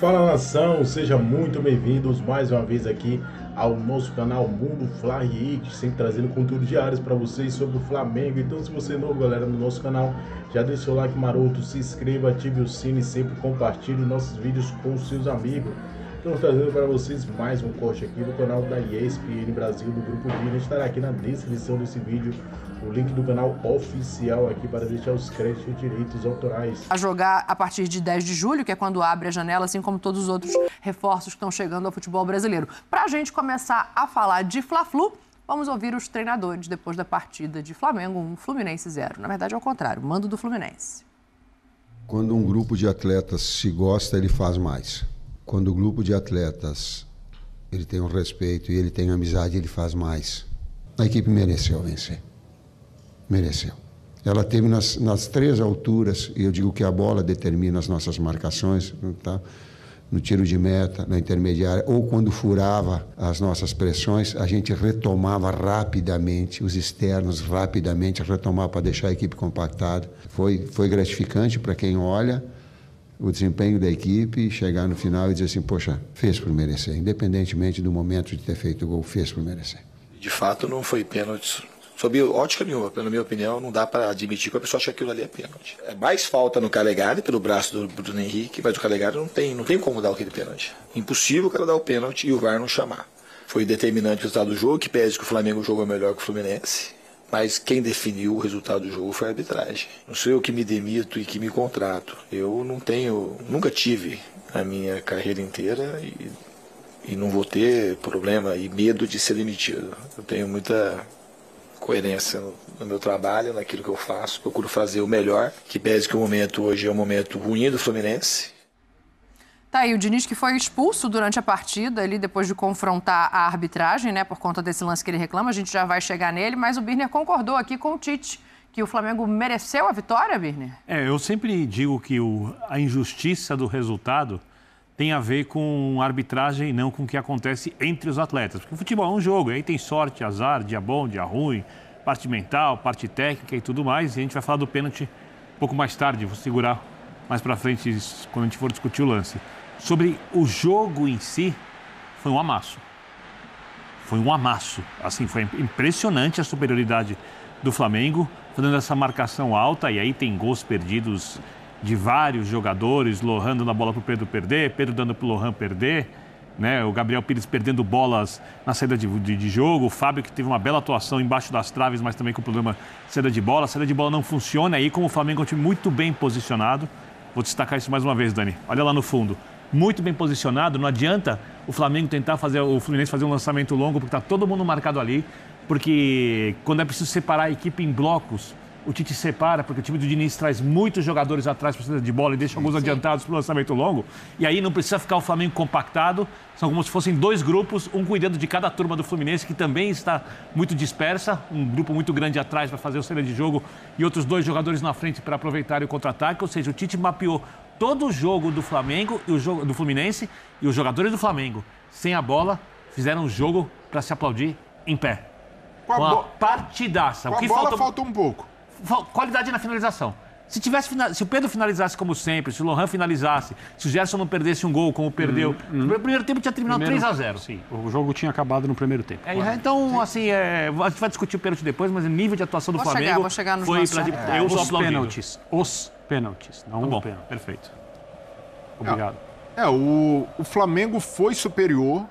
Fala nação, sejam muito bem-vindos mais uma vez aqui ao nosso canal Mundo Fly, sempre trazendo conteúdo diários para vocês sobre o Flamengo. Então, se você é novo, galera, no nosso canal, já deixa o seu like maroto, se inscreva, ative o sino e sempre compartilhe nossos vídeos com seus amigos. Estamos trazendo para vocês mais um corte aqui do canal da ESPN Brasil, do Grupo Vina. Estará aqui na descrição desse vídeo o link do canal oficial aqui para deixar os créditos e direitos autorais. A jogar a partir de 10 de julho, que é quando abre a janela, assim como todos os outros reforços que estão chegando ao futebol brasileiro. Para a gente começar a falar de Fla-Flu, vamos ouvir os treinadores depois da partida de Flamengo 1, Fluminense 0. Na verdade, é o contrário, mando do Fluminense. Quando um grupo de atletas se gosta, ele faz mais. Quando o grupo de atletas ele tem um respeito e ele tem amizade, ele faz mais. A equipe mereceu vencer. Mereceu. Ela teve nas três alturas, e eu digo que a bola determina as nossas marcações, tá? No tiro de meta, na intermediária, ou quando furava as nossas pressões, a gente retomava rapidamente, os externos rapidamente, retomava para deixar a equipe compactada. Foi gratificante para quem olha o desempenho da equipe e chegar no final e dizer assim, poxa, fez por merecer, independentemente do momento de ter feito o gol, fez por merecer. De fato, não foi pênalti. Sob ótica nenhuma, pela minha opinião, não dá para admitir que a pessoa acha que aquilo ali é pênalti. É mais falta no Calegari, pelo braço do Bruno Henrique, mas o Calegari não tem como dar aquele pênalti. Impossível o cara dar o pênalti e o VAR não chamar. Foi determinante o resultado do jogo, que pese que o Flamengo jogou melhor que o Fluminense, mas quem definiu o resultado do jogo foi a arbitragem. Não sou eu que me demito e que me contrato. Eu nunca tive a minha carreira inteira e não vou ter problema e medo de ser demitido. Eu tenho muita coerência no meu trabalho, naquilo que eu faço, procuro fazer o melhor, que pese que o momento hoje é um momento ruim do Fluminense. Tá aí o Diniz, que foi expulso durante a partida, ali depois de confrontar a arbitragem, né, por conta desse lance que ele reclama, a gente já vai chegar nele, mas o Birner concordou aqui com o Tite, que o Flamengo mereceu a vitória, Birner? Eu sempre digo que a injustiça do resultado tem a ver com a arbitragem e não com o que acontece entre os atletas. Porque o futebol é um jogo, aí tem sorte, azar, dia bom, dia ruim, parte mental, parte técnica e tudo mais. E a gente vai falar do pênalti um pouco mais tarde, vou segurar mais pra frente quando a gente for discutir o lance. Sobre o jogo em si, foi um amasso. Foi um amasso. Assim, foi impressionante a superioridade do Flamengo, fazendo essa marcação alta, e aí tem gols perdidos de vários jogadores, Lohan dando a bola para o Pedro perder, Pedro dando para o Lohan perder, né? O Gabriel Pires perdendo bolas na saída de jogo, o Fábio que teve uma bela atuação embaixo das traves, mas também com problema de saída de bola. A saída de bola não funciona, aí como o Flamengo é um time muito bem posicionado, vou destacar isso mais uma vez, Dani, olha lá no fundo, muito bem posicionado, não adianta o Flamengo tentar o Fluminense fazer um lançamento longo, porque está todo mundo marcado ali, porque quando é preciso separar a equipe em blocos, o Tite separa, porque o time do Diniz traz muitos jogadores atrás para saída de bola e deixa alguns adiantados para o lançamento longo. E aí não precisa ficar o Flamengo compactado. São como se fossem dois grupos, um cuidando de cada turma do Fluminense, que também está muito dispersa. Um grupo muito grande atrás para fazer o saída de jogo e outros dois jogadores na frente para aproveitar o contra-ataque. Ou seja, o Tite mapeou todo o jogo do Flamengo e o jogo do Fluminense, e os jogadores do Flamengo, sem a bola, fizeram um jogo para se aplaudir em pé. Uma partidaça. Com a bola faltou um pouco. Qualidade na finalização. Se o Pedro finalizasse como sempre, se o Lohan finalizasse, se o Gerson não perdesse um gol como perdeu, no primeiro tempo tinha terminado 3-0. Sim, o jogo tinha acabado no primeiro tempo. Então, assim, a gente vai discutir o pênalti depois, mas o nível de atuação do Flamengo vou chegar nos foi Os pênaltis, não o pênalti. Perfeito. Obrigado. O Flamengo foi superior,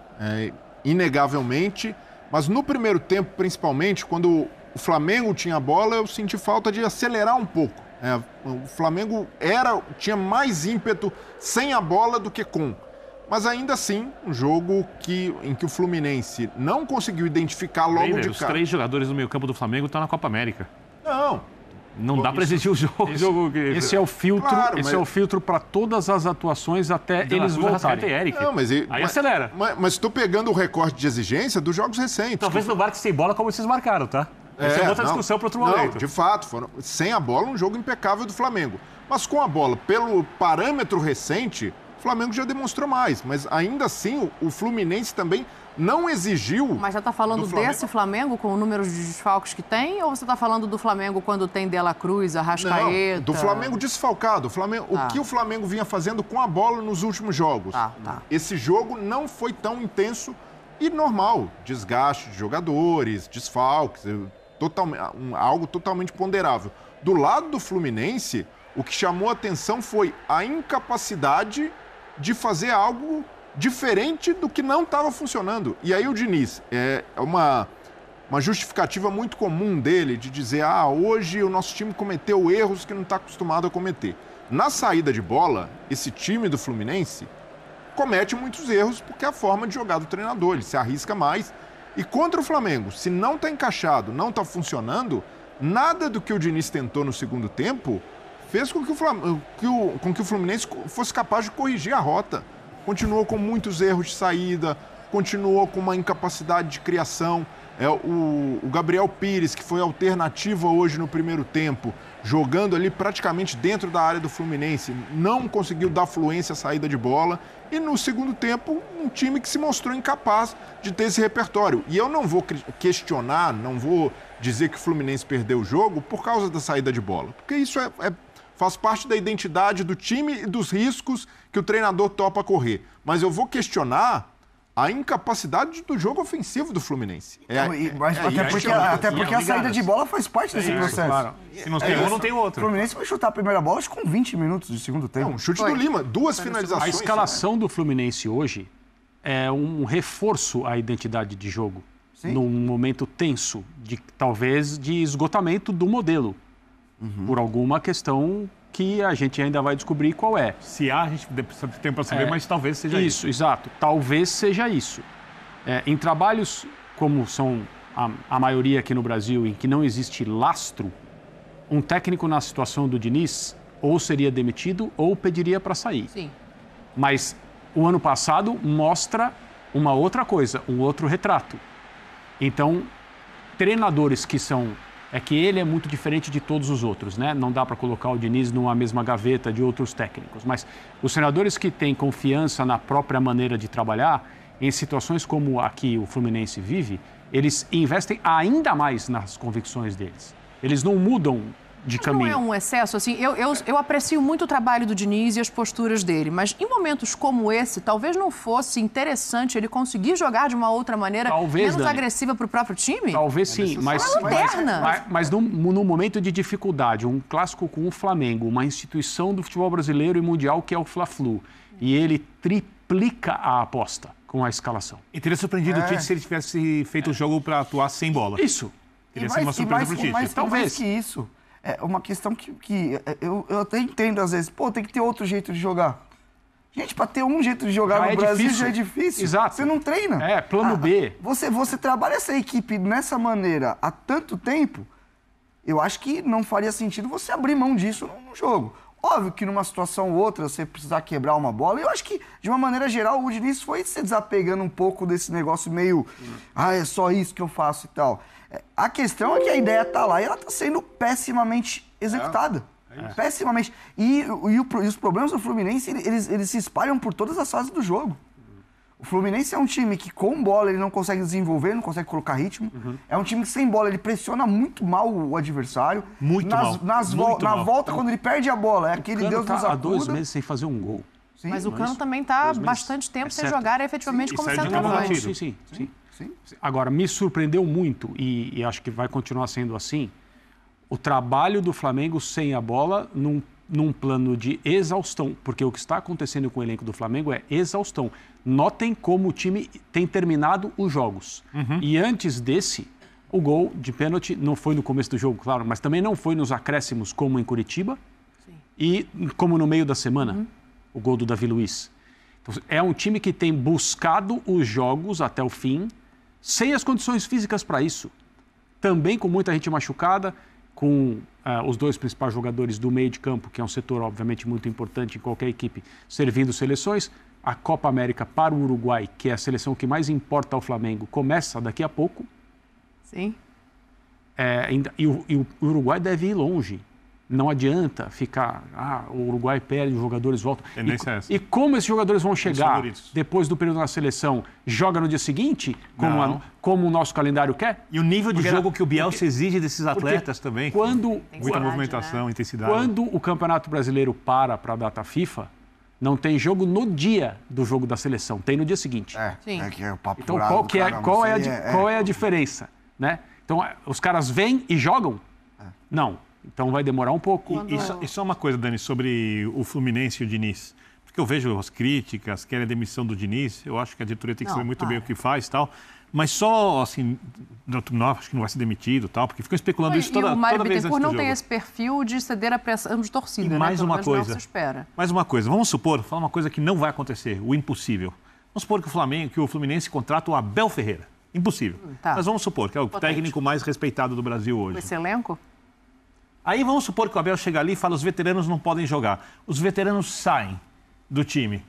inegavelmente, mas no primeiro tempo, principalmente, quando o Flamengo tinha a bola, eu senti falta de acelerar um pouco. O Flamengo tinha mais ímpeto sem a bola do que com. Mas ainda assim, um jogo em que o Fluminense não conseguiu identificar logo de cara. Os três jogadores do meio campo do Flamengo estão na Copa América. Não dá para exigir o jogo. Esse é o filtro, claro, é o filtro para todas as atuações até eles voltarem. Aí acelera. Mas estou pegando o recorte de exigência dos jogos recentes. Talvez não marque sem bola como vocês marcaram, tá? Essa é outra discussão para outro momento. De fato, sem a bola, um jogo impecável do Flamengo. Mas com a bola, pelo parâmetro recente, o Flamengo já demonstrou mais. Mas ainda assim, o Fluminense também não exigiu... Mas já está falando desse Flamengo com o número de desfalques que tem? Ou você está falando do Flamengo quando tem De La Cruz, Arrascaeta? Não, do Flamengo desfalcado. O que o Flamengo vinha fazendo com a bola nos últimos jogos. Esse jogo não foi tão intenso e normal. Desgaste de jogadores, desfalques, algo totalmente ponderável. Do lado do Fluminense, o que chamou a atenção foi a incapacidade de fazer algo diferente do que não estava funcionando. E aí o Diniz, é uma justificativa muito comum dele de dizer, hoje o nosso time cometeu erros que não está acostumado a cometer. Na saída de bola, esse time do Fluminense comete muitos erros porque é a forma de jogar do treinador, ele se arrisca mais. E contra o Flamengo, se não está encaixado, não está funcionando, nada do que o Diniz tentou no segundo tempo fez com que o Fluminense fosse capaz de corrigir a rota. Continuou com muitos erros de saída, continuou com uma incapacidade de criação. O Gabriel Pires, que foi alternativa hoje no primeiro tempo, jogando ali praticamente dentro da área do Fluminense, não conseguiu dar fluência à saída de bola. E no segundo tempo, um time que se mostrou incapaz de ter esse repertório. E eu não vou questionar, não vou dizer que o Fluminense perdeu o jogo por causa da saída de bola. Porque isso faz parte da identidade do time e dos riscos que o treinador topa correr. Mas eu vou questionar a incapacidade do jogo ofensivo do Fluminense. Até porque a saída de bola faz parte desse processo. Claro. Se não tem um, não tem outro. O Fluminense vai chutar a primeira bola com 20 minutos de segundo tempo. Um chute do Lima, 2 finalizações. A escalação do Fluminense hoje é um reforço à identidade de jogo. Sim. Num momento tenso, talvez de esgotamento do modelo. Por alguma questão que a gente ainda vai descobrir qual é. Se há, a gente precisa ter tempo para saber, mas talvez seja isso. Isso, exato. Talvez seja isso. Em trabalhos como são a maioria aqui no Brasil, em que não existe lastro, um técnico na situação do Diniz ou seria demitido ou pediria para sair. Sim. Mas o ano passado mostra uma outra coisa, um outro retrato. Então, treinadores que são... É que ele é muito diferente de todos os outros, né? Não dá para colocar o Diniz numa mesma gaveta de outros técnicos. Mas os treinadores que têm confiança na própria maneira de trabalhar, em situações como a que o Fluminense vive, eles investem ainda mais nas convicções deles. Eles não mudam de caminho. Não é um excesso, assim, eu aprecio muito o trabalho do Diniz e as posturas dele, mas em momentos como esse, talvez não fosse interessante ele conseguir jogar de uma outra maneira, menos agressiva para o próprio time? Talvez sim, mas num momento de dificuldade, um clássico com o Flamengo, uma instituição do futebol brasileiro e mundial que é o Fla-Flu, e ele triplica a aposta com a escalação. E teria surpreendido o Tite se ele tivesse feito o jogo para atuar sem bola. Isso. Teria sido uma surpresa para o Tite. Mas talvez que isso... É uma questão que eu até entendo às vezes. Tem que ter outro jeito de jogar. Gente, para ter um jeito de jogar no Brasil já é difícil. Exato. Você não treina. Plano B. Você trabalha essa equipe dessa maneira há tanto tempo, eu acho que não faria sentido você abrir mão disso no jogo. Óbvio que numa situação ou outra você precisar quebrar uma bola. Eu acho que, de uma maneira geral, o Diniz foi se desapegando um pouco desse negócio meio... é só isso que eu faço e tal. A questão é que a ideia está lá e ela está sendo pessimamente executada. Pessimamente. E os problemas do Fluminense, eles se espalham por todas as fases do jogo. O Fluminense é um time que com bola ele não consegue desenvolver, não consegue colocar ritmo. É um time que sem bola ele pressiona muito mal o adversário. Na volta, quando ele perde a bola, é aquele Deus nos acuda. Há 2 meses sem fazer um gol. Sim, mas o Cano também está bastante tempo sem jogar efetivamente como centroavante. Sim. Agora, me surpreendeu muito, e acho que vai continuar sendo assim, o trabalho do Flamengo sem a bola num plano de exaustão, porque o que está acontecendo com o elenco do Flamengo é exaustão. Notem como o time tem terminado os jogos. E antes desse, o gol de pênalti não foi no começo do jogo, claro, mas também não foi nos acréscimos, como em Curitiba, e como no meio da semana, o gol do Davi Luiz. Então, é um time que tem buscado os jogos até o fim, sem as condições físicas para isso. Também com muita gente machucada, com os 2 principais jogadores do meio de campo, que é um setor, obviamente, muito importante em qualquer equipe, servindo seleções. A Copa América para o Uruguai, que é a seleção que mais importa ao Flamengo, começa daqui a pouco. Sim. E o Uruguai deve ir longe. Não adianta ficar, o Uruguai perde, os jogadores voltam. Tendência é essa. E como esses jogadores vão chegar favoritos. depois do período na seleção? Joga no dia seguinte, como o nosso calendário quer? E o nível de jogo que o Bielsa exige desses atletas também. Muita movimentação, né? intensidade. Quando o Campeonato Brasileiro para a data FIFA, não tem jogo no dia do jogo da seleção, tem no dia seguinte. Sim. Que é o papo Então, furado, caramba, qual isso aí é a diferença? Né? Então, os caras vêm e jogam? Não. Então, vai demorar um pouco. E só uma coisa, Dani, sobre o Fluminense e o Diniz. Porque eu vejo as críticas, querem a demissão do Diniz. Eu acho que a diretoria tem que saber muito bem o que faz e tal. Mas só, assim, não, acho que não vai ser demitido e tal, porque ficam especulando isso toda vez antes do jogo. O Mário Bittencourt não tem esse perfil de ceder a pressão de torcida, e mais né? uma coisa, não se espera. Mais uma coisa, vamos supor, falar uma coisa que não vai acontecer, o impossível. Vamos supor que o Fluminense contrata o Abel Ferreira. Impossível. Tá. Mas vamos supor que é o técnico mais respeitado do Brasil hoje. Esse elenco? Aí vamos supor que o Abel chega ali e fala: os veteranos não podem jogar. Os veteranos saem do time.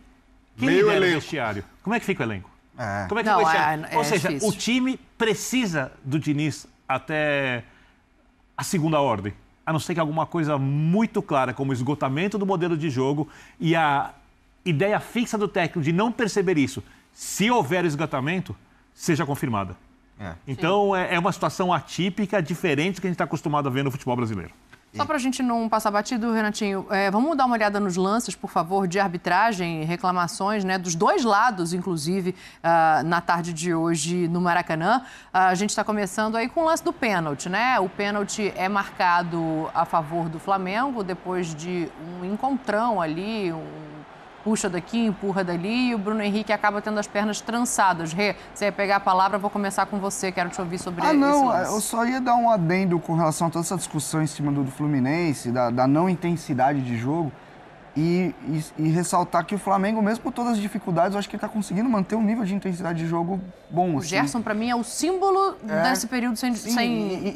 Quem lidera o vestiário? Como é que fica o elenco? Como é que fica o vestiário? Ou seja, difícil. o time precisa do Diniz até a segunda ordem. A não ser que alguma coisa muito clara, como o esgotamento do modelo de jogo e a ideia fixa do técnico de não perceber isso, se houver esgotamento, seja confirmada. Então, é uma situação atípica, diferente do que a gente está acostumado a ver no futebol brasileiro. Só para a gente não passar batido, Renatinho, vamos dar uma olhada nos lances, por favor, de arbitragem, reclamações, né, dos dois lados, inclusive, na tarde de hoje no Maracanã. A gente está começando aí com o lance do pênalti, né? O pênalti é marcado a favor do Flamengo, depois de um encontrão ali, puxa daqui, empurra dali, e o Bruno Henrique acaba tendo as pernas trançadas. Rê, você ia pegar a palavra, vou começar com você, quero te ouvir sobre esse lance. Eu só ia dar um adendo com relação a toda essa discussão em cima do Fluminense, da não intensidade de jogo, e ressaltar que o Flamengo, mesmo com todas as dificuldades, eu acho que ele está conseguindo manter um nível de intensidade de jogo bom. O Gerson, para mim, é o símbolo desse período sem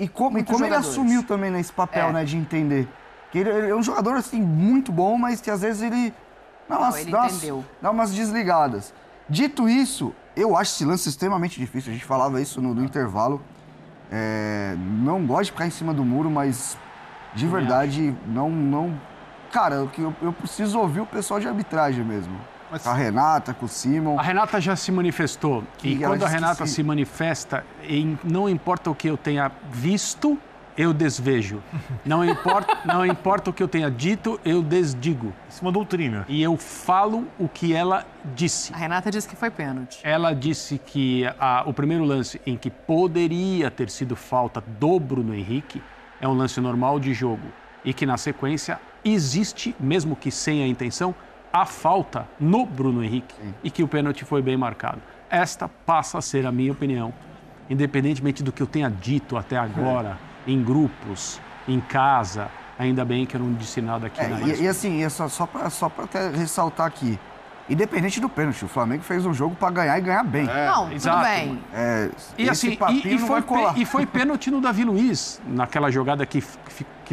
e como ele assumiu também nesse papel, né, de entender. Que ele é um jogador, assim, muito bom, mas que às vezes ele dá umas desligadas. Dito isso, eu acho esse lance extremamente difícil. A gente falava isso no intervalo. Não gosto de ficar em cima do muro, mas de verdade, não... Cara, eu preciso ouvir o pessoal de arbitragem mesmo. Com a Renata, com o Simon. A Renata já se manifestou. E quando a Renata se manifesta, não importa o que eu tenha visto, eu desvejo. Não importa o que eu tenha dito, eu desdigo. Isso é uma doutrina. E eu falo o que ela disse. A Renata disse que foi pênalti. Ela disse que o primeiro lance em que poderia ter sido falta do Bruno Henrique é um lance normal de jogo. E que na sequência existe, mesmo que sem a intenção, a falta no Bruno Henrique. Sim. E que o pênalti foi bem marcado. Esta passa a ser a minha opinião. Independentemente do que eu tenha dito até agora, em grupos, em casa, ainda bem que eu não disse nada aqui na E assim, só para até ressaltar aqui, independente do pênalti, o Flamengo fez um jogo para ganhar e ganhar bem. Não, tudo bem. E assim, e foi pênalti no Davi Luiz, naquela jogada que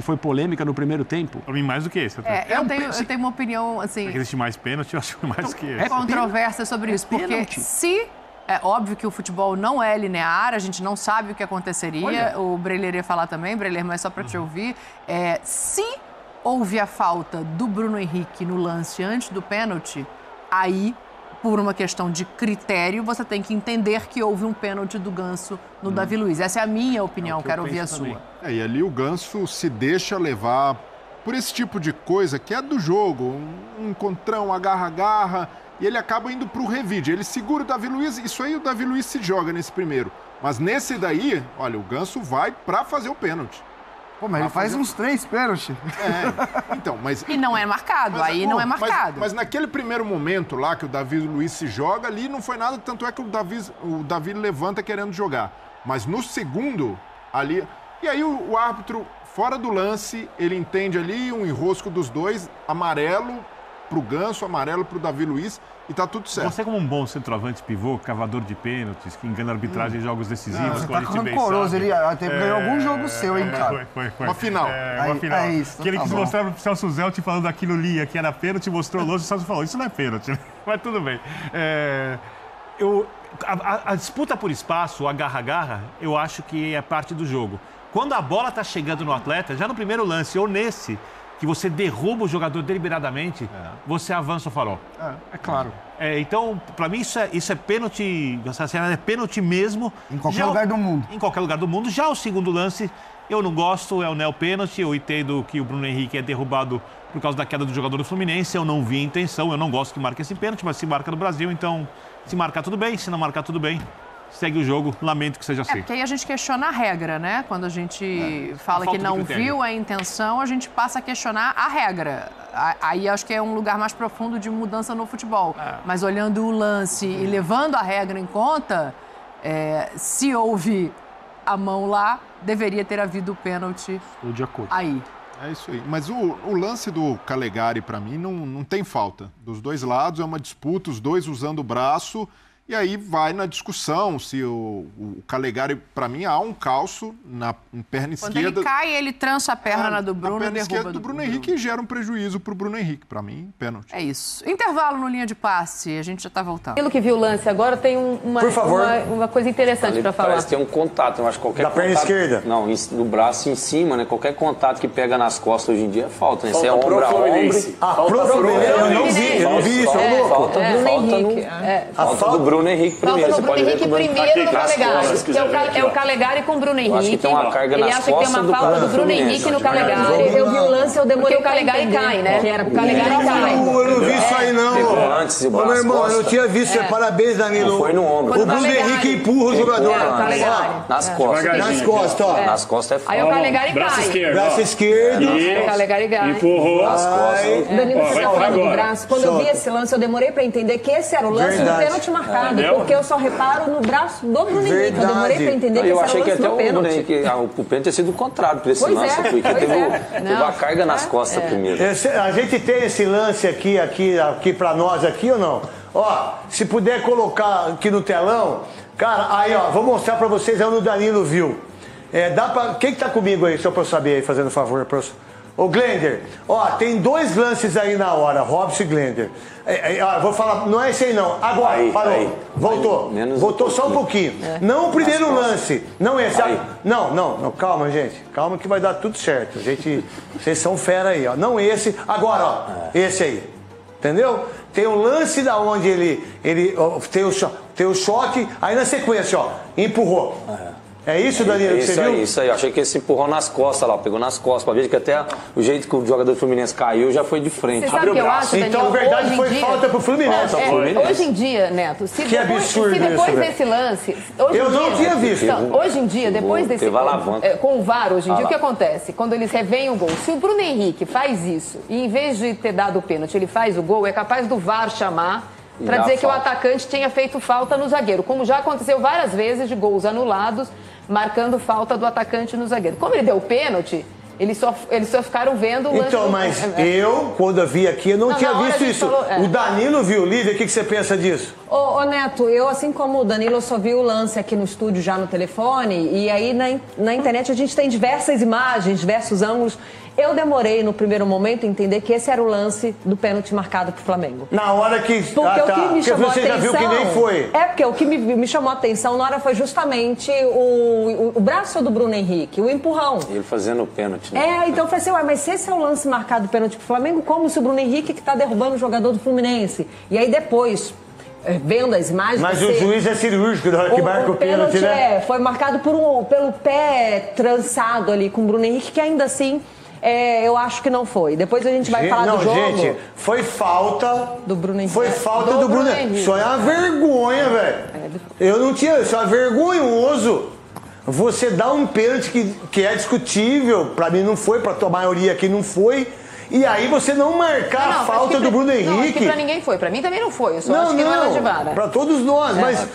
foi polêmica no primeiro tempo. Para mim, mais do que esse. Eu tenho uma opinião, assim... Existe mais pênalti, eu acho mais que esse. Controvérsia sobre isso, porque se... É óbvio que o futebol não é linear, a gente não sabe o que aconteceria. Olha. O Breler ia falar também, Breler, mas só para te ouvir. Se houve a falta do Bruno Henrique no lance antes do pênalti, aí, por uma questão de critério, você tem que entender que houve um pênalti do Ganso no Davi Luiz. Essa é a minha opinião, quero ouvir a sua. E ali o Ganso se deixa levar por esse tipo de coisa que é do jogo. Um encontrão, agarra-agarra. E ele acaba indo para o revide. Ele segura o Davi Luiz, isso aí o Davi Luiz se joga nesse primeiro. Mas nesse daí, olha, o Ganso vai para fazer o pênalti. Pô, mas ele faz uns 3 pênaltis. Então, mas... E não é marcado, não é marcado. Mas naquele primeiro momento lá que o Davi Luiz se joga, ali não foi nada, tanto é que o Davi levanta querendo jogar. Mas no segundo, ali... E aí o árbitro, fora do lance, ele entende ali um enrosco dos dois, amarelo pro Ganso, amarelo pro Davi Luiz, e tá tudo certo. Você como um bom centroavante pivô, cavador de pênaltis, que engana a arbitragem em jogos decisivos... Você tá rancoroso, ele até ganhou algum jogo seu, hein, cara? Foi. Uma final. Uma final. É isso, que ele quis mostrar pro Celso Zelt falando daquilo ali, que era pênalti, mostrou longe, o Celso falou, isso não é pênalti, mas tudo bem. A disputa por espaço, o agarra-agarra, eu acho que é parte do jogo. Quando a bola está chegando no atleta, já no primeiro lance ou nesse, que você derruba o jogador deliberadamente, você avança o farol. É claro. Então, para mim, isso é pênalti. Essa cena é pênalti mesmo. Em qualquer lugar do mundo. Em qualquer lugar do mundo. Já o segundo lance, eu não gosto, é o neo-pênalti. Eu entendo que o Bruno Henrique é derrubado por causa da queda do jogador do Fluminense. Eu não vi a intenção, eu não gosto que marque esse pênalti, mas se marca no Brasil, então, se marcar tudo bem, se não marcar tudo bem. Segue o jogo, lamento que seja assim. Porque aí a gente questiona a regra, né? Quando a gente fala que não viu a intenção, a gente passa a questionar a regra. Aí acho que é um lugar mais profundo de mudança no futebol. Mas olhando o lance e levando a regra em conta, se houve a mão lá, deveria ter havido o pênalti. Estou de acordo. É isso aí. Mas o lance do Calegari, para mim, não tem falta. Dos dois lados, é uma disputa, os dois usando o braço. E aí vai na discussão se o Calegari, para mim, há um calço na perna esquerda. Quando ele cai, ele trança a perna na do Bruno e derruba. A perna esquerda do Bruno Henrique gera um prejuízo para o Bruno Henrique. Para mim, pênalti. É isso. Intervalo no linha de passe, a gente já está voltando. Pelo que viu o lance agora, tem uma coisa interessante para falar. Parece que tem um contato, eu acho que qualquer da perna esquerda? Não, no braço em cima, né? Qualquer contato que pega nas costas hoje em dia é falta, né? Isso é ombro a ombro. Eu não vi isso, é louco. Falta do Bruno Henrique primeiro. Bruno Henrique primeiro no Calegari. É o Calegari com o Bruno Henrique. Acho que tem uma carga nas costas. Ele acha que tem uma falta do Bruno Henrique no Calegari. Eu vi o lance, eu demorei. Porque o Calegari cai, né? O Calegari cai. Eu não vi isso aí, não. Antes, o braço. Meu irmão, eu não tinha visto. Parabéns, Danilo. Foi no ombro. O Bruno Henrique empurra o jogador. Nas costas. Nas costas, ó. Nas costas é foda. Aí o Calegari cai. Braço esquerdo. O Calegari cai. Empurrou. Nas costas. Danilo, você tá falando do braço. Quando eu vi esse lance, eu demorei pra entender que esse era o lance do pênalti marcado. Porque eu só reparo no braço do Bruno Henrique. Eu demorei pra entender que esse era o lance do pênalti. Eu achei que até o Bruno Henrique, o pênalti tinha sido o contrário pra esse lance. Porque teve uma carga nas costas primeiro. A gente tem esse lance aqui pra nós aqui ou não? Ó, se puder colocar aqui no telão, cara, aí ó, vou mostrar pra vocês onde o Danilo viu. Dá pra... Quem que tá comigo aí, só pra eu saber aí, fazendo favor? Ô, Glender, ó, tem dois lances aí na hora, Robson e Glender. Vou falar, não é esse aí não. Agora, parou. Voltou. Voltou só um pouquinho. Não o primeiro lance. Não esse. Não, calma, gente. Calma que vai dar tudo certo. Vocês são fera aí, ó. Não esse. Agora, ó. Esse aí. Entendeu? Tem o lance da onde ele tem o choque, aí na sequência, ó, empurrou. É isso, Danilo, que você viu? Isso aí, achei que esse empurrou nas costas lá, pegou nas costas, pra ver que até o jeito que o jogador do Fluminense caiu já foi de frente. Você sabe o que eu acho, Danilo? Então, na verdade, foi falta pro Fluminense. Hoje em dia, Neto, se depois desse lance... Eu não tinha visto. Hoje em dia, depois desse... Com o VAR, hoje em dia, o que acontece? Quando eles revêem o gol, se o Bruno Henrique faz isso, e em vez de ter dado o pênalti, ele faz o gol, é capaz do VAR chamar para dizer que o atacante tinha feito falta no zagueiro, como já aconteceu várias vezes de gols anulados, marcando falta do atacante no zagueiro. Como ele deu o pênalti, eles só ficaram vendo o lance. Então, mas eu, quando eu vi aqui, eu não tinha visto isso. O Danilo viu, Lívia, o que você pensa disso? Ô Neto, eu, assim como o Danilo, eu só vi o lance aqui no estúdio já no telefone, e aí na internet a gente tem diversas imagens, diversos ângulos. Eu demorei, no primeiro momento, a entender que esse era o lance do pênalti marcado pro Flamengo. Na hora que... Porque o que me chamou a atenção... já viu que nem foi. Porque o que me chamou a atenção na hora foi justamente o braço do Bruno Henrique, o empurrão. Ele fazendo o pênalti. Né? Então eu falei assim, mas se esse é o lance marcado do pênalti pro Flamengo, como se o Bruno Henrique que tá derrubando o jogador do Fluminense? E aí depois... vendo as imagens... Mas o juiz é cirúrgico na hora que marca o pênalti, né? Foi marcado pelo pé trançado ali com o Bruno Henrique, que ainda assim... eu acho que não foi. Depois a gente vai falar do jogo. Gente, foi falta do Bruno Henrique. Foi falta do Bruno Henrique. Isso é uma vergonha, velho. Eu não tinha... Isso é vergonhoso. Você dá um pênalti que é discutível. Pra mim não foi, pra tua maioria aqui não foi. E aí você não marcar a falta do Bruno Henrique... Não, acho que pra ninguém foi. Pra mim também não foi. Eu só acho que não era de vara. Pra todos nós. Mas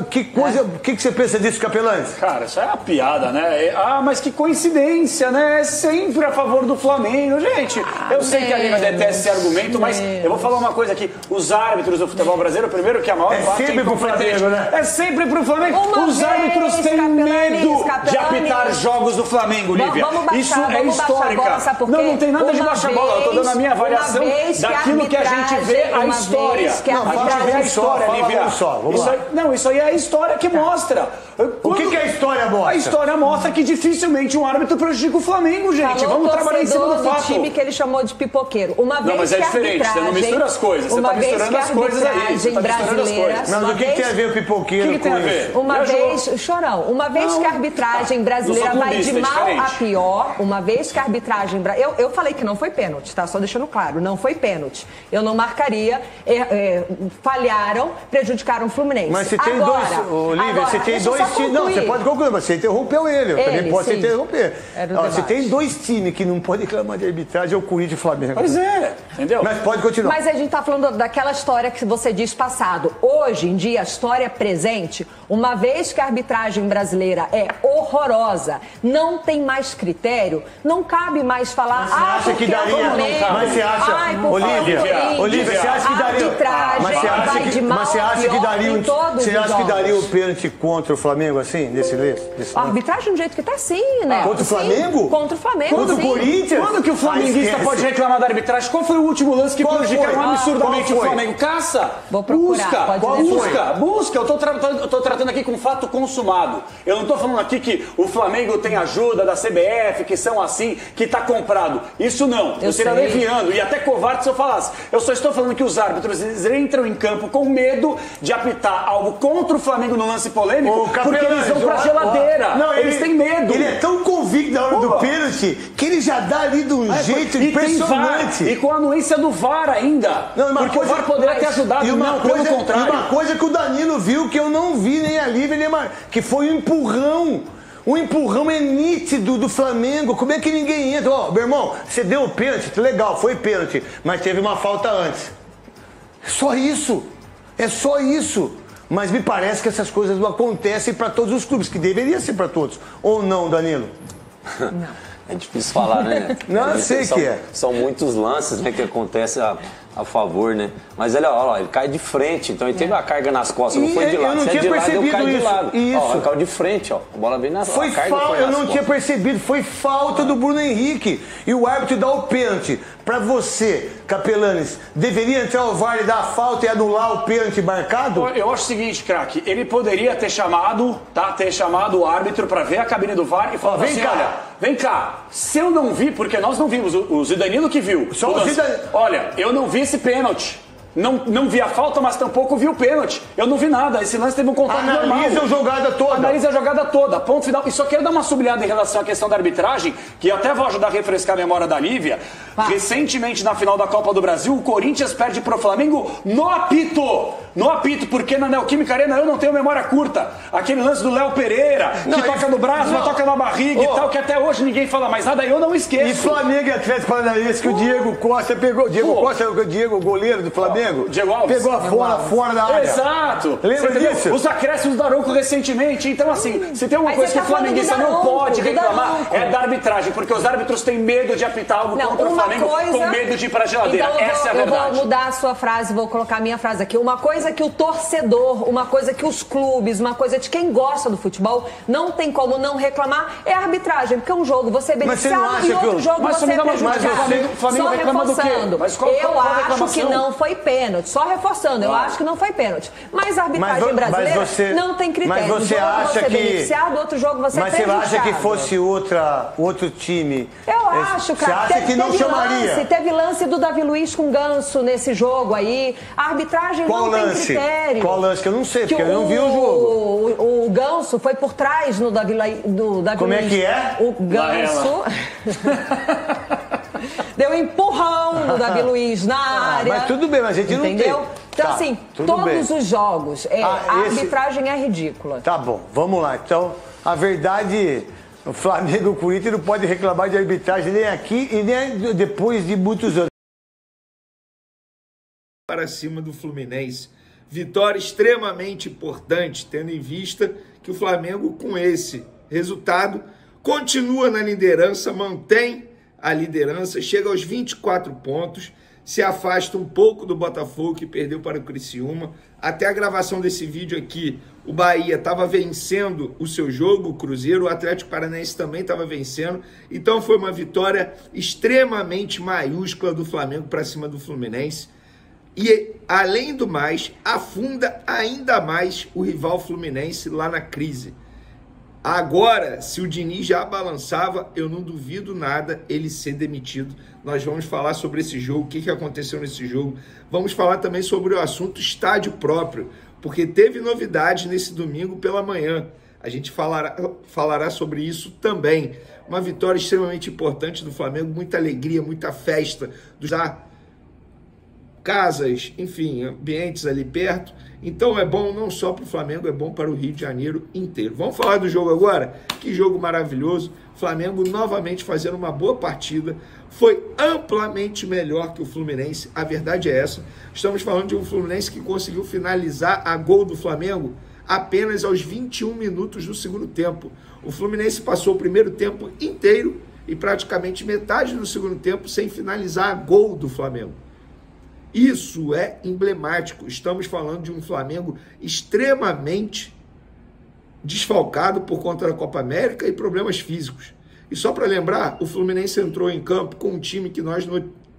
que coisa... O que você pensa disso, Capelães? Cara, isso é uma piada, né? Mas que coincidência, né? É sempre a favor do Flamengo. Gente, eu sei que a Lívia detesta esse argumento, mas eu vou falar uma coisa aqui. Os árbitros do futebol brasileiro, primeiro que a maior parte... É sempre pro Flamengo, né? É sempre pro Flamengo. Os árbitros têm medo de apitar jogos do Flamengo, Lívia. Isso é histórica. Não tem nada de baixa bola, eu tô dando a minha avaliação daquilo que a gente vê a história. A gente vê a história, Lívia. Isso aí é a história que mostra. O que a história mostra? A história mostra que dificilmente um árbitro prejudica o Flamengo, gente. Vamos trabalhar em cima do fato. Time que ele chamou de pipoqueiro. Uma vez mas é diferente, você não mistura as coisas. Você tá misturando as coisas aí. Você tá misturando as coisas. Mas o que tem a ver o pipoqueiro com isso? Uma vez que a arbitragem brasileira vai de mal a pior, uma vez que a arbitragem... Eu falei que não foi pênalti, tá? Só deixando claro, não foi pênalti. Eu não marcaria, falharam, prejudicaram o Fluminense. Mas você tem Olívia, você tem dois times... Não, você pode concluir, mas você interrompeu ele. Eu também posso interromper. Você tem dois times que não podem reclamar de arbitragem, é o Corinthians e o Flamengo. Pois é, entendeu? Mas pode continuar. Mas a gente tá falando daquela história que você diz passado. Hoje em dia, a história presente, uma vez que a arbitragem brasileira é horrorosa, não tem mais critério, não cabe mais falar... Mas você acha que daria... Mas você acha... Olívia, você acha que daria... Mas você acha que daria... Você acha que daria o pênalti contra o Flamengo, assim, nesse a arbitragem do jeito que tá, sim, né? Contra o Flamengo? Contra o Flamengo, Contra o Corinthians? Quando que o flamenguista pode reclamar da arbitragem? Qual foi o último lance que prejudicaram absurdamente o Flamengo? Caça! Vou procurar. Busca! Eu tô tratando aqui com fato consumado. Eu não tô falando aqui que o Flamengo tem ajuda da CBF, que são assim, que tá comprado. Isso não. Eu seria leviando e até covarde se eu falasse. Eu só estou falando que os árbitros eles entram em campo com medo de apitar algo contra o Flamengo no lance polêmico, porque eles vão pra geladeira. Não, eles têm medo. Ele é tão convicto na hora do pênalti que ele já dá ali de um jeito impressionante. E com a anuência do VAR ainda. Porque o VAR poderia ter ajudado, pelo contrário. E uma coisa que o Danilo viu que eu não vi nem a Lívia, que foi um empurrão. O empurrão é nítido do Flamengo. Como é que ninguém entra? Meu irmão, você deu o pênalti, legal, foi pênalti, mas teve uma falta antes. Só isso. É só isso. Mas me parece que essas coisas não acontecem para todos os clubes, que deveria ser para todos. Ou não, Danilo? Não. É difícil falar, né? Não, eu sei que é. São muitos lances, né, que acontecem a favor, né? Mas olha lá, ele cai de frente, então ele teve a carga nas costas, não foi de lado. Eu não tinha percebido isso. Ele caiu de frente, ó. A bola veio nas costas. Eu não tinha percebido, foi falta do Bruno Henrique. E o árbitro dá o pênalti. Pra você, Capelanes, deveria entrar o VAR e dar a falta e anular o pênalti marcado? Eu acho o seguinte, craque, ele poderia ter chamado, o árbitro pra ver a cabine do VAR e falar assim, olha, vem cá, se eu não vi, porque nós não vimos, o Zidanilo que viu. Olha, eu não vi esse pênalti. Não vi a falta, mas tampouco vi o pênalti. Eu não vi nada. Esse lance teve um contato normal. Analisa a jogada toda. Analisa a jogada toda. Ponto final. E só quero dar uma sublinhada em relação à questão da arbitragem, que até vou ajudar a refrescar a memória da Lívia. Recentemente, na final da Copa do Brasil, o Corinthians perde pro Flamengo no apito. No apito, porque na Neoquímica Arena eu não tenho memória curta. Aquele lance do Léo Pereira, que toca no braço, mas toca na barriga e tal, que até hoje ninguém fala mais nada, eu não esqueço. E Flamengo e Atlético Paranaense, que o Diego Costa pegou. Diego Costa é o goleiro do Flamengo. Diego Alves. Pegou fora da área. Exato. Lembra disso? Os acréscimos do Arouco recentemente. Então, assim, se tem uma coisa que o flamenguista não pode reclamar, é da arbitragem, porque os árbitros têm medo de apitar algo contra o Flamengo com medo de ir pra geladeira. Então, essa é a verdade. Eu vou mudar a sua frase, vou colocar a minha frase aqui. Uma coisa que o torcedor, uma coisa que os clubes, uma coisa de quem gosta do futebol, não tem como não reclamar, é a arbitragem. Porque um jogo você é beneficiado e outro jogo você é prejudicado. Só reforçando. Eu acho que não foi pênalti. Só reforçando, eu acho que não foi pênalti. Mas a arbitragem brasileira não tem critério. Mas você acha que... beneficiado, outro jogo você é prejudicado. Mas você acha que fosse outro time... Eu acho, cara. Você acha que não chamaria? Teve lance do Davi Luiz com Ganso nesse jogo aí. A arbitragem não tem critério. Qual lance? Que eu não sei, porque eu não vi o jogo. O Ganso foi por trás do Davi Luiz. Como é que é? O Ganso... Deu um empurrão no Davi Luiz na área. Mas tudo bem, mas a gente não tem. Entendeu? Então, assim, todos os jogos, a arbitragem é ridícula. Tá bom, vamos lá. Então, a verdade, o Flamengo e o Corinthians não pode reclamar de arbitragem nem aqui e nem depois de muitos anos. Para cima do Fluminense. Vitória extremamente importante, tendo em vista que o Flamengo, com esse resultado, continua na liderança, mantém a liderança, chega aos 24 pontos, se afasta um pouco do Botafogo, que perdeu para o Criciúma. Até a gravação desse vídeo aqui, o Bahia estava vencendo o seu jogo, o Cruzeiro, o Atlético Paranaense também estava vencendo. Então foi uma vitória extremamente maiúscula do Flamengo para cima do Fluminense. E, além do mais, afunda ainda mais o rival Fluminense lá na crise. Agora, se o Diniz já balançava, eu não duvido nada ele ser demitido. Nós vamos falar sobre esse jogo, o que aconteceu nesse jogo. Vamos falar também sobre o assunto estádio próprio, porque teve novidades nesse domingo pela manhã. A gente falará sobre isso também. Uma vitória extremamente importante do Flamengo, muita alegria, muita festa, casas, enfim, ambientes ali perto. Então é bom não só para o Flamengo, é bom para o Rio de Janeiro inteiro. Vamos falar do jogo agora? Que jogo maravilhoso. Flamengo novamente fazendo uma boa partida. Foi amplamente melhor que o Fluminense, a verdade é essa. Estamos falando de um Fluminense que conseguiu finalizar a gol do Flamengo apenas aos 21 minutos do segundo tempo. O Fluminense passou o primeiro tempo inteiro e praticamente metade do segundo tempo sem finalizar a gol do Flamengo. Isso é emblemático. Estamos falando de um Flamengo extremamente desfalcado por conta da Copa América e problemas físicos. E só para lembrar, o Fluminense entrou em campo com um time que nós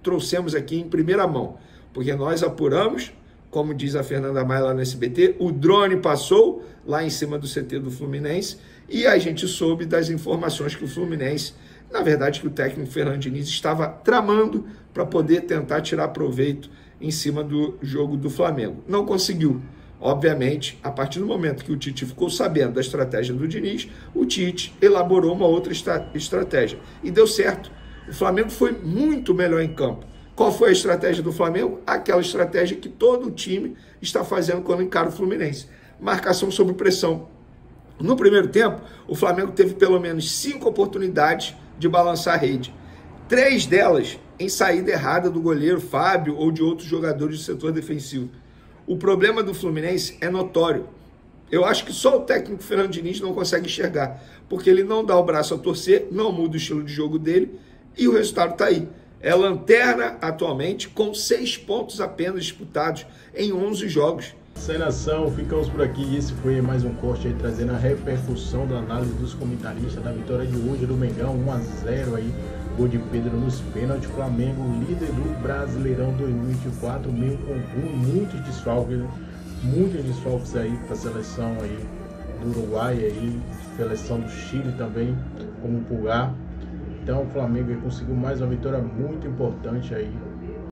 trouxemos aqui em primeira mão, porque nós apuramos, como diz a Fernanda Maia lá no SBT, o drone passou lá em cima do CT do Fluminense e a gente soube das informações que o Fluminense, na verdade que o técnico Fernando Diniz estava tramando para poder tentar tirar proveito em cima do jogo do Flamengo. Não conseguiu. Obviamente, a partir do momento que o Tite ficou sabendo da estratégia do Diniz, o Tite elaborou uma outra estratégia. E deu certo. O Flamengo foi muito melhor em campo. Qual foi a estratégia do Flamengo? Aquela estratégia que todo o time está fazendo quando encara o Fluminense. Marcação sob pressão. No primeiro tempo, o Flamengo teve pelo menos 5 oportunidades de balançar a rede. 3 delas em saída errada do goleiro Fábio ou de outros jogadores do setor defensivo. O problema do Fluminense é notório. Eu acho que só o técnico Fernando Diniz não consegue enxergar, porque ele não dá o braço a torcer, não muda o estilo de jogo dele e o resultado está aí. É lanterna atualmente com 6 pontos apenas disputados em 11 jogos. Sem nação, ficamos por aqui. Esse foi mais um corte aí trazendo a repercussão da análise dos comentaristas da vitória de hoje do Mengão, 1-0 aí. Gol de Pedro nos pênaltis. Flamengo, líder do Brasileirão 2024, meio com muitos desfalques aí para a seleção aí do Uruguai aí, seleção do Chile também, como Pulgar. Então o Flamengo aí conseguiu mais uma vitória muito importante aí